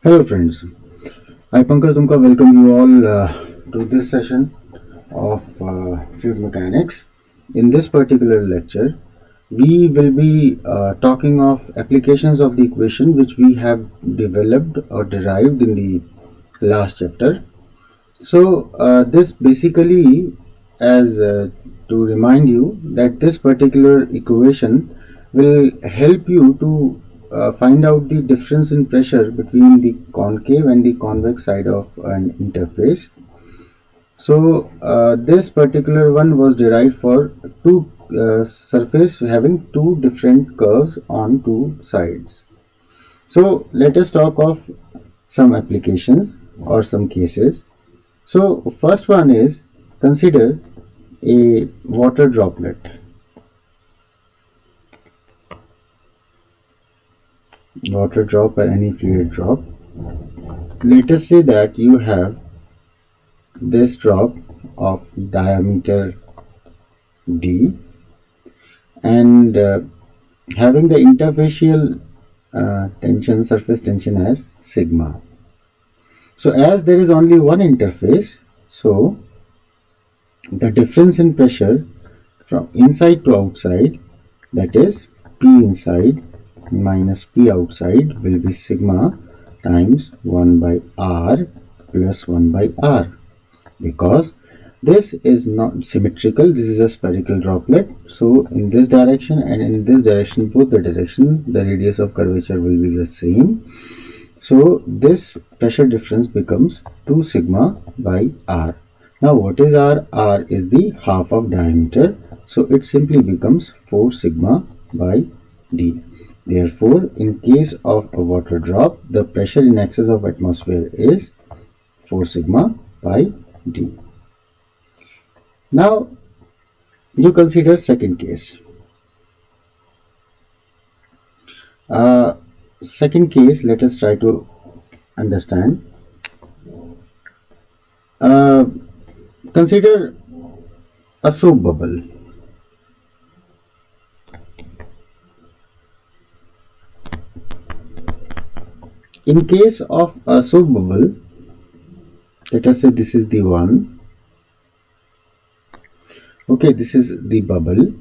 Hello friends, I Pankaj Dumka welcome you all to this session of fluid mechanics. In this particular lecture, we will be talking of applications of the equation which we have developed or derived in the last chapter. So this basically as to remind you that this particular equation will help you to find out the difference in pressure between the concave and the convex side of an interface. So this particular one was derived for two surface having two different curves on two sides. So let us talk of some applications or some cases. So first one is, consider a water droplet. Water drop or any fluid drop. Let us say that you have this drop of diameter d and having the interfacial tension, surface tension as sigma. So as there is only one interface, so the difference in pressure from inside to outside, that is P inside minus P outside, will be sigma times 1 by R plus 1 by R, because this is not symmetrical, this is a spherical droplet. So in this direction and in this direction, both the direction, the radius of curvature will be the same. So this pressure difference becomes 2 sigma by R. Now what is R? R is the half of diameter, so it simply becomes 4 sigma by D. Therefore, in case of a water drop, the pressure in excess of atmosphere is 4 sigma by D. Now you consider second case. Second case, let us try to understand. Consider a soap bubble. In case of a soap bubble, let us say this is the one. Okay, this is the bubble.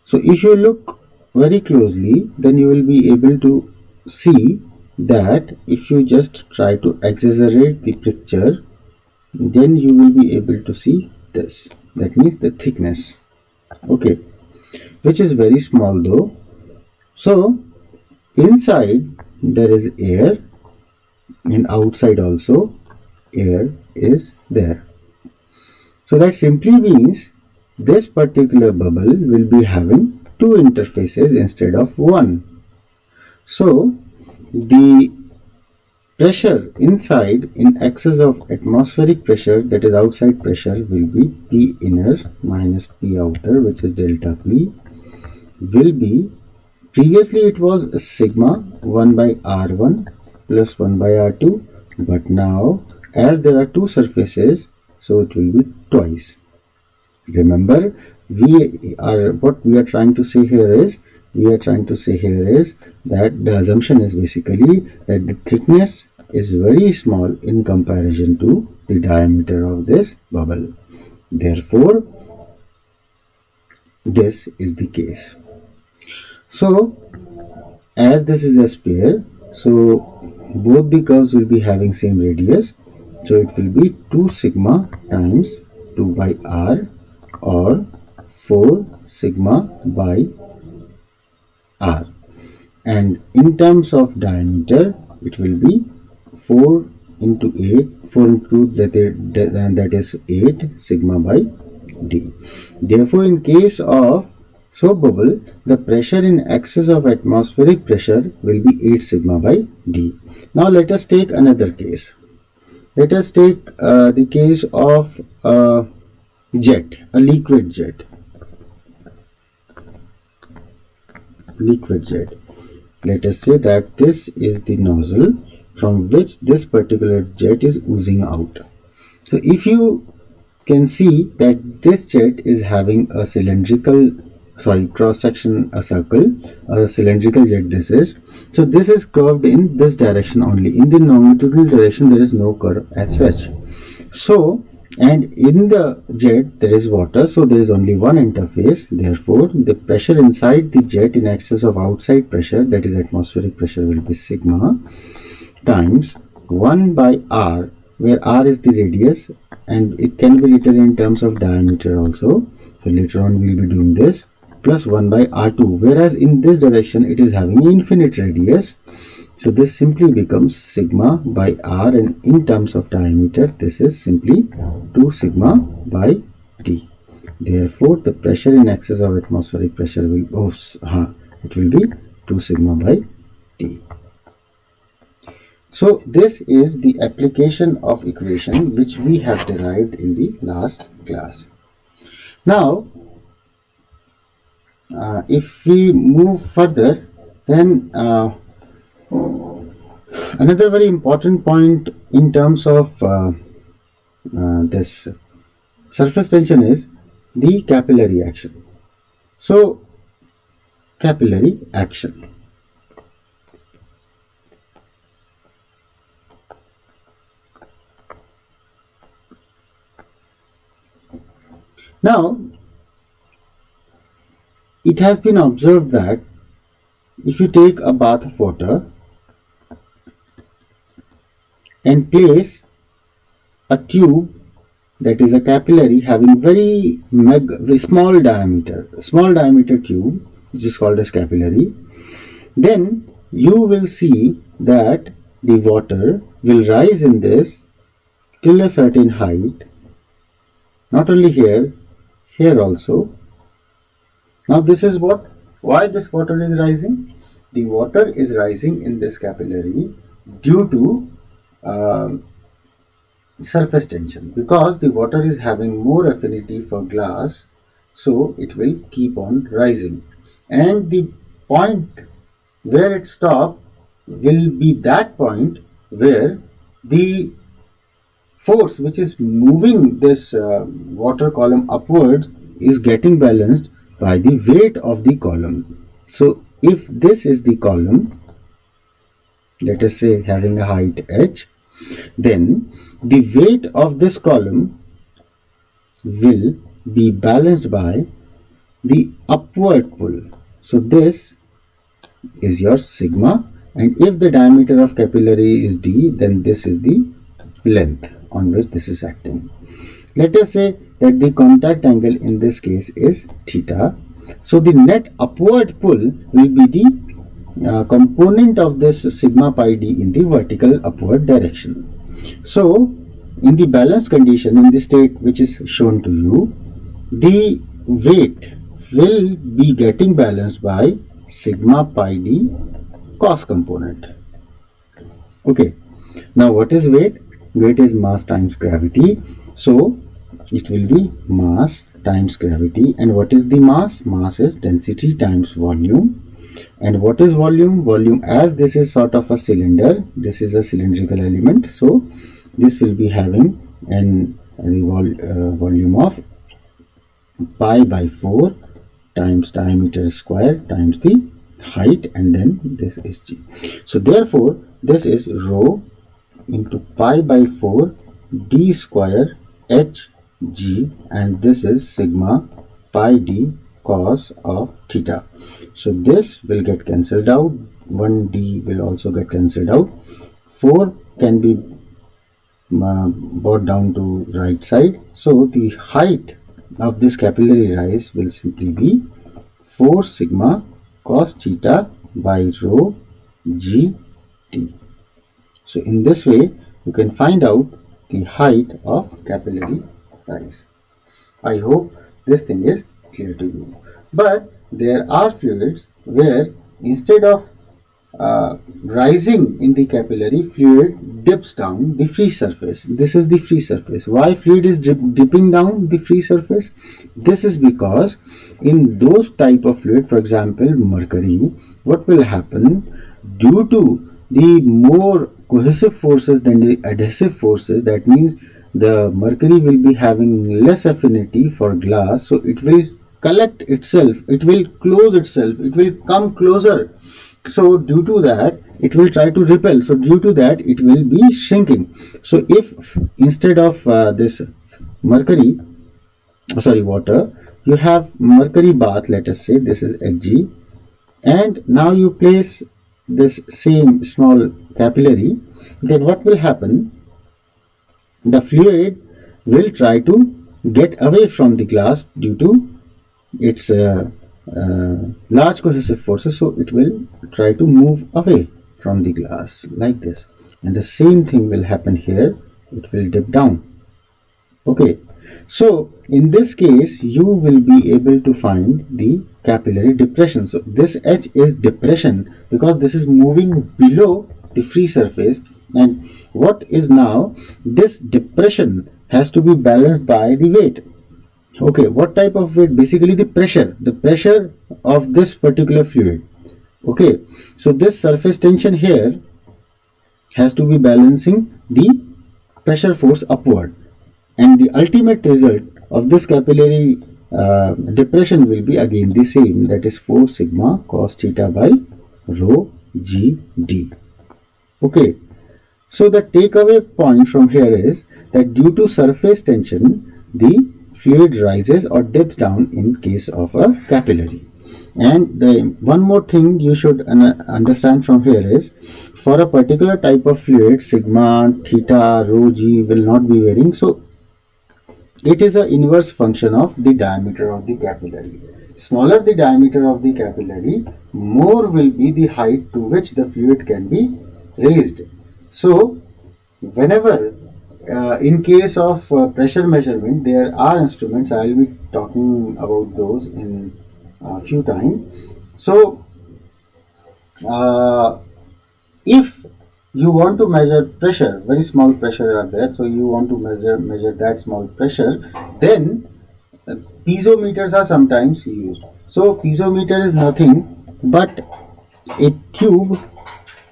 So if you look very closely, then you will be able to see that if you just try to exaggerate the picture, then you will be able to see this. That means the thickness. Okay, which is very small though. So inside there is air and outside also air is there. So that simply means this particular bubble will be having two interfaces instead of one. So the pressure inside in excess of atmospheric pressure, that is outside pressure, will be P inner minus P outer, which is delta P, will be, previously it was sigma 1 by R1 plus 1 by R2, but now as there are two surfaces, so it will be twice. Remember, what we are trying to say here is, that the assumption is basically that the thickness is very small in comparison to the diameter of this bubble. Therefore, this is the case. So as this is a sphere, so both the curves will be having same radius, so it will be 2 sigma times 2 by R or 4 sigma by R, and in terms of diameter it will be 4 into 8, 4 into that is 8 sigma by D. Therefore, in case of soap bubble, the pressure in excess of atmospheric pressure will be 8 sigma by D. Now let us take another case. Let us take the case of a jet, a liquid jet. Let us say that this is the nozzle from which this particular jet is oozing out. So if you can see that this jet is having a cylindrical cross section a circle, a cylindrical jet this is. So this is curved in this direction only. In the longitudinal direction there is no curve as such. So, and in the jet there is water, so there is only one interface. Therefore the pressure inside the jet in excess of outside pressure, that is atmospheric pressure, will be sigma times 1 by r, where r is the radius and it can be written in terms of diameter also. So later on we will be doing this, plus 1 by r2, whereas in this direction it is having infinite radius. So this simply becomes sigma by r, and in terms of diameter this is simply 2 sigma by t. Therefore the pressure in excess of atmospheric pressure will it will be 2 sigma by t. So this is the application of equation which we have derived in the last class. Now if we move further, then another very important point in terms of this surface tension is the capillary action. So capillary action. Now it has been observed that if you take a bath of water and place a tube, that is a capillary having very small diameter tube, which is called as capillary, then you will see that the water will rise in this till a certain height, not only here also. Now this is why this water is rising. The water is rising in this capillary due to surface tension, because the water is having more affinity for glass, so it will keep on rising, and the point where it stops will be that point where the force which is moving this water column upwards is getting balanced by the weight of the column. So if this is the column, let us say having a height h, then the weight of this column will be balanced by the upward pull. So this is your sigma, and if the diameter of capillary is d, then this is the length on which this is acting. Let us say that the contact angle in this case is theta. So the net upward pull will be the component of this sigma pi d in the vertical upward direction. So in the balanced condition, in the state which is shown to you, the weight will be getting balanced by sigma pi d cos component. Okay, now what is weight? Weight is mass times gravity. So it will be mass times gravity. And what is the mass? Mass is density times volume. And what is volume? Volume, as this is sort of a cylinder, this is a cylindrical element, so this will be having a volume of pi by 4 times diameter square times the height, and then this is g. So therefore this is rho into pi by 4 d square h g, and this is sigma pi d cos of theta. So this will get cancelled out, 1d will also get cancelled out, 4 can be brought down to right side. So the height of this capillary rise will simply be 4 sigma cos theta by rho g t. So in this way you can find out the height of capillary rise. I hope this thing is clear to you. But there are fluids where instead of rising in the capillary, fluid dips down the free surface. This is the free surface. Why fluid is dipping down the free surface? This is because in those type of fluid, for example mercury, what will happen due to the more cohesive forces than the adhesive forces, that means the mercury will be having less affinity for glass, so it will collect itself, it will close itself, it will come closer. So due to that, it will try to repel. So due to that, it will be shrinking. So if instead of this mercury, water, you have mercury bath, let us say this is Hg, and now you place this same small capillary, then what will happen? The fluid will try to get away from the glass due to its large cohesive forces, so it will try to move away from the glass like this, and the same thing will happen here, it will dip down. Okay, so in this case you will be able to find the capillary depression. So this H is depression because this is moving below the free surface, and what is now this depression has to be balanced by the weight. Okay, what type of weight? Basically the pressure of this particular fluid. Okay, so this surface tension here has to be balancing the pressure force upward, and the ultimate result of this capillary depression will be again the same, that is 4 sigma cos theta by rho g d. Okay, so the takeaway point from here is that due to surface tension, the fluid rises or dips down in case of a capillary. And the one more thing you should understand from here is, for a particular type of fluid, sigma, theta, rho, g will not be varying. So it is an inverse function of the diameter of the capillary. Smaller the diameter of the capillary, more will be the height to which the fluid can be raised. So whenever in case of pressure measurement, there are instruments, I will be talking about those in a few time. So if you want to measure pressure, very small pressure are there, so you want to measure that small pressure, then piezometers are sometimes used. So piezometer is nothing but a tube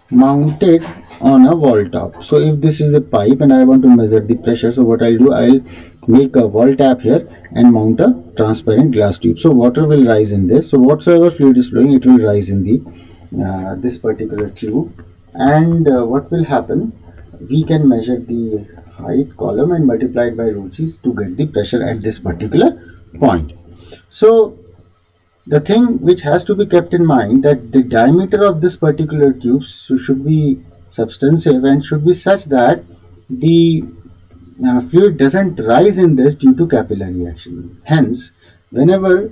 mounted on a wall top. So if this is the pipe and I want to measure the pressure, so what I'll do, I'll make a wall tap here and mount a transparent glass tube. So water will rise in this. So whatsoever fluid is flowing, it will rise in the this particular tube. And what will happen? We can measure the height column and multiply it by rho g to get the pressure at this particular point. So the thing which has to be kept in mind, that the diameter of this particular tube should be substantive and should be such that the fluid doesn't rise in this due to capillary action. Hence, whenever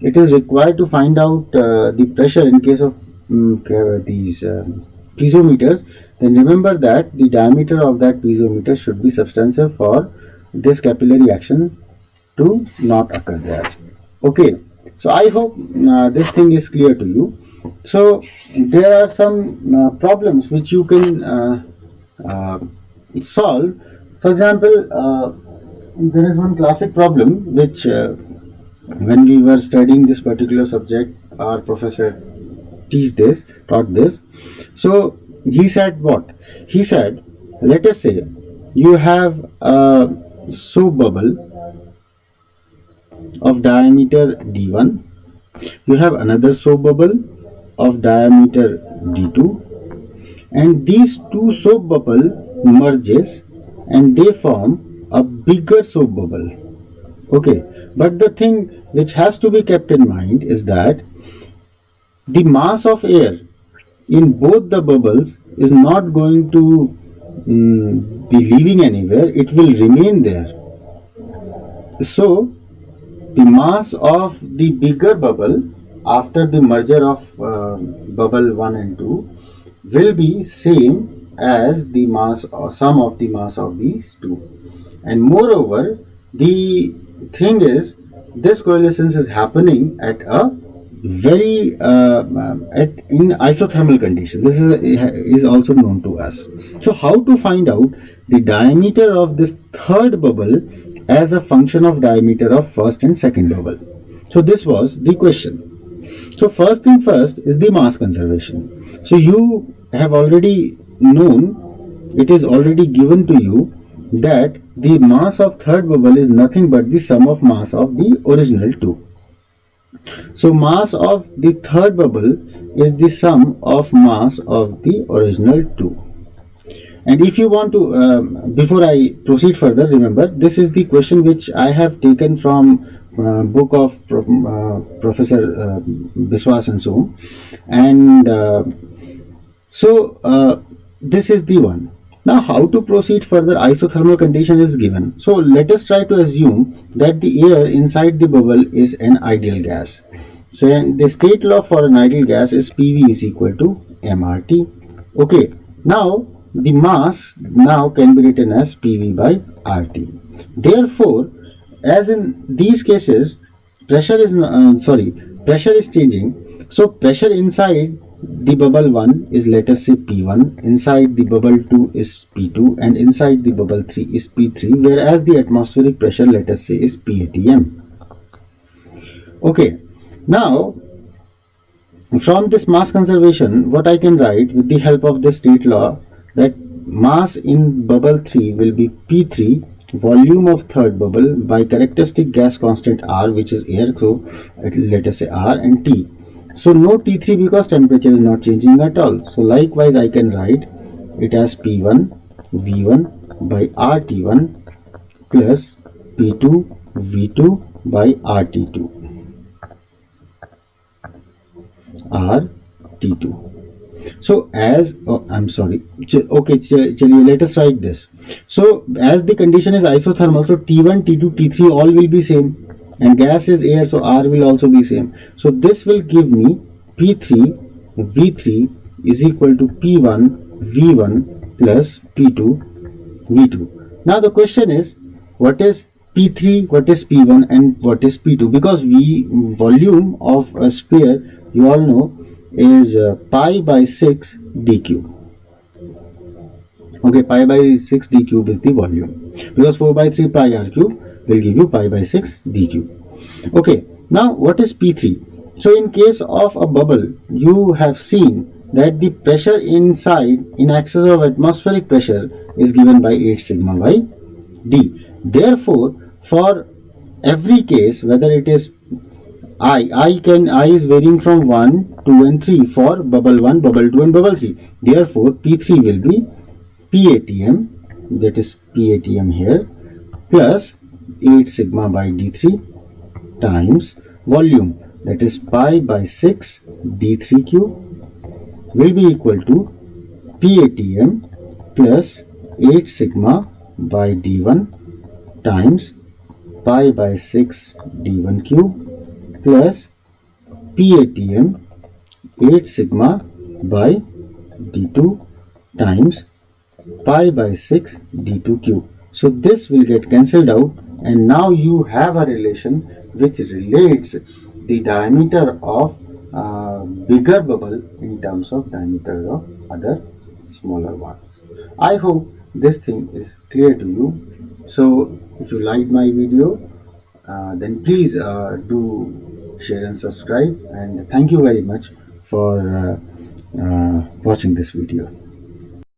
it is required to find out the pressure in case of these piezometers, then remember that the diameter of that piezometer should be substantive for this capillary action to not occur there. Okay, so I hope this thing is clear to you. So there are some problems which you can solve. For example, there is one classic problem which when we were studying this particular subject, our professor taught this. So he said what? He said, let us say you have a soap bubble of diameter d1, you have another soap bubble of diameter d2, and these two soap bubble merges and they form a bigger soap bubble. Okay, but the thing which has to be kept in mind is that the mass of air in both the bubbles is not going to be leaving anywhere, it will remain there. So the mass of the bigger bubble after the merger of bubble 1 and 2 will be same as the mass or sum of the mass of these two. And moreover, the thing is, this coalescence is happening at a very in isothermal condition. This is also known to us. So how to find out the diameter of this third bubble as a function of diameter of first and second bubble? So this was the question. So first thing first is the mass conservation. So you have already known, it is already given to you that the mass of third bubble is nothing but the sum of mass of the original two. So mass of the third bubble is the sum of mass of the original two. And if you want to, before I proceed further, remember this is the question which I have taken from book of Professor Biswas and so on. And this is the one. Now how to proceed further? Isothermal condition is given. So let us try to assume that the air inside the bubble is an ideal gas. So the state law for an ideal gas is PV is equal to mRT. Okay, now the mass now can be written as PV by RT. Therefore, as in these cases, pressure is changing. So pressure inside the bubble 1 is, let us say, P1, inside the bubble 2 is P2, and inside the bubble 3 is P3, whereas the atmospheric pressure, let us say, is PATM. Okay, now from this mass conservation, what I can write with the help of the state law, that mass in bubble 3 will be P3 volume of third bubble by characteristic gas constant R, which is air, so let us say R, and T. So no T3 because temperature is not changing at all. So likewise I can write it as P1 V1 by RT1 plus P2 V2 by RT2 RT2. So as I'm sorry, okay, let us write this. So as the condition is isothermal, so T1 T2 T3 all will be same, and gas is air, so R will also be same. So this will give me P3 V3 is equal to P1 V1 plus P2 V2. Now the question is, what is P3, what is P1, and what is P2? Because volume of a sphere, you all know, is pi by 6 d cube. Okay, pi by 6 d cube is the volume, because 4 by 3 pi r cube will give you pi by 6 d cube. Okay, now what is P3? So in case of a bubble, you have seen that the pressure inside in excess of atmospheric pressure is given by 8 sigma by d. Therefore, for every case, whether it is I is varying from 1, 2 and 3 for bubble 1, bubble 2 and bubble 3. Therefore, P3 will be PATM, that is PATM here, plus 8 sigma by D3 times volume, that is pi by 6 D3 cube, will be equal to PATM plus 8 sigma by D1 times pi by 6 D1 cube plus PATM 8 sigma by D2 times pi by 6 D2 cube. So this will get cancelled out, and now you have a relation which relates the diameter of bigger bubble in terms of diameter of other smaller ones. I hope this thing is clear to you. So if you liked my video, then please do share and subscribe, and thank you very much for watching this video.